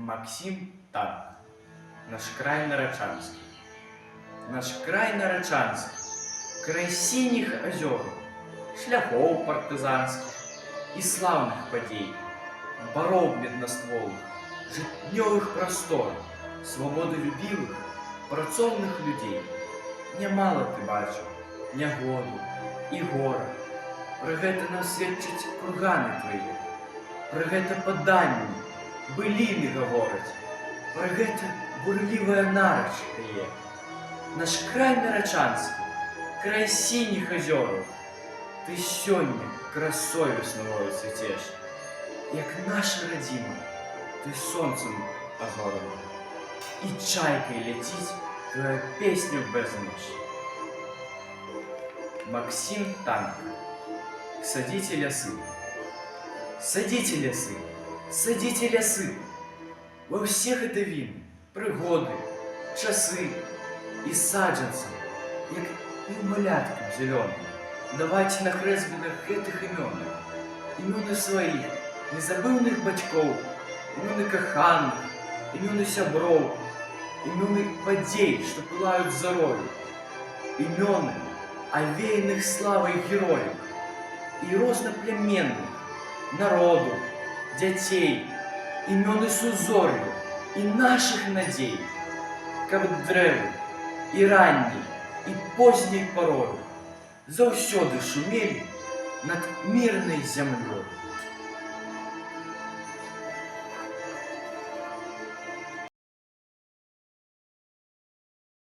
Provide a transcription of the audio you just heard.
Максим Танк. Наш край Нарачанскі. Наш край Нарачанскі, край сініх азёр, шляхоў партызанскіх і слаўных падзей, бароў меднастволых, жытнёвых прастор, свабодалюбівых, працоўных людзей. Нямала ты бачыў нягоду і гора. Пра гэта нам сведчаць курганы твае, пра гэта паданні, быліны гавораць, пра гэта бурлівая нарач тае. Наш край Нарачанскі, край сініх азёраў, ты сёння красой веснавою цвіцеш. Як наша радзіма, ты сонцам азоравым, і чайкай ляціць твоя песня ў безмеж. Максим Танк. Садите лясы. Садите лясы, садите лясы. Ва ўсе гэта віны, прыгоды, часы і саджанцы, як і ў маляткам зялёным. Давайце на хрэсбінах гэтых імёнах, імёны сваіх, незабыўных бацькоў, імёны каханых, імёны сяброў, імёны падзей, што пылаюць зарою, імёны авеяных славай герояў і рознаплемянных, народу, дзяцей, імёны сузор'ю і нашых надзей, каб дрэвы і ранняй, і позняй парою заўсёды шумелі над мірнай зямлёй.